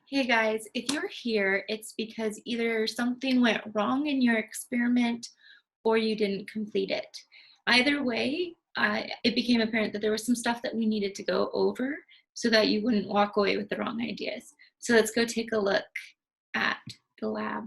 Hey guys, if you're here, it's because either something went wrong in your experiment or you didn't complete it. Either way, it became apparent that there was some stuff that we needed to go over so that you wouldn't walk away with the wrong ideas. So let's go take a look at the lab.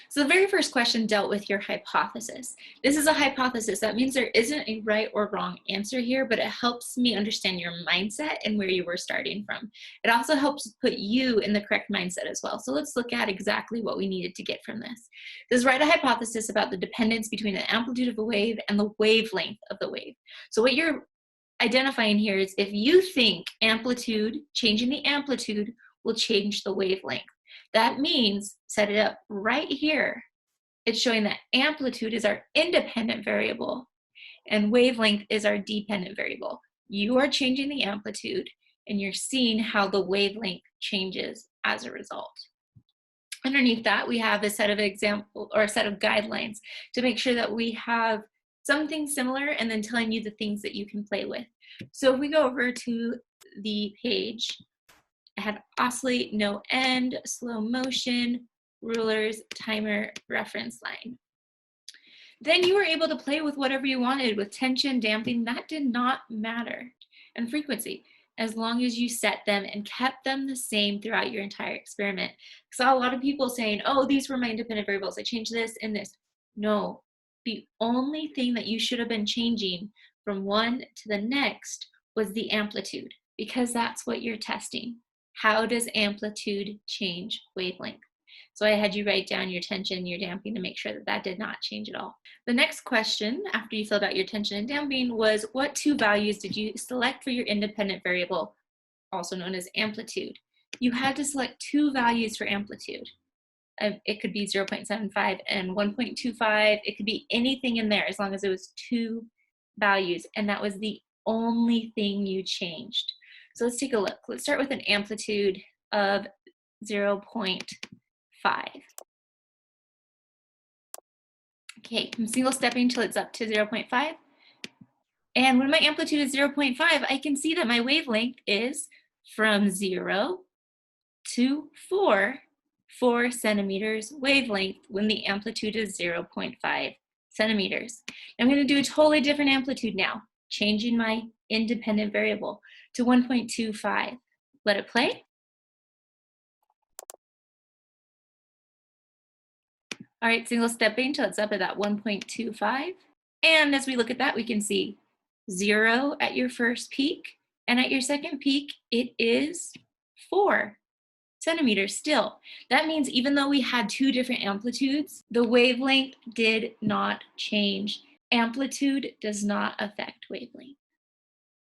So the very first question dealt with your hypothesis. This is a hypothesis. That means there isn't a right or wrong answer here, but it helps me understand your mindset and where you were starting from. It also helps put you in the correct mindset as well. So let's look at exactly what we needed to get from this. This is write a hypothesis about the dependence between the amplitude of a wave and the wavelength of the wave. So what you're identifying here is if you think amplitude, changing the amplitude will change the wavelength. That means, set it up right here, it's showing that amplitude is our independent variable and wavelength is our dependent variable. You are changing the amplitude and you're seeing how the wavelength changes as a result. Underneath that, we have a set of example or a set of guidelines to make sure that we have something similar and then telling you the things that you can play with. So if we go over to the page, I had oscillate, no end, slow motion, rulers, timer, reference line. Then you were able to play with whatever you wanted with tension, damping, that did not matter. And frequency, as long as you set them and kept them the same throughout your entire experiment. I saw a lot of people saying, oh, these were my independent variables. I changed this and this. No, the only thing that you should have been changing from one to the next was the amplitude, because that's what you're testing. How does amplitude change wavelength? So I had you write down your tension, your damping to make sure that that did not change at all. The next question, after you filled out your tension and damping, was what two values did you select for your independent variable, also known as amplitude? You had to select two values for amplitude. It could be 0.75 and 1.25. It could be anything in there as long as it was two values, and that was the only thing you changed. So let's take a look. Let's start with an amplitude of 0.5. Okay, I'm single stepping until it's up to 0.5. And when my amplitude is 0.5, I can see that my wavelength is from 0 to 4 centimeters wavelength when the amplitude is 0.5 centimeters. I'm going to do a totally different amplitude now, changing my independent variable to 1.25. Let it play. All right, single stepping until it's up at that 1.25. And as we look at that, we can see 0 at your first peak, and at your second peak, it is 4 centimeters still. That means even though we had two different amplitudes, the wavelength did not change. Amplitude does not affect wavelength.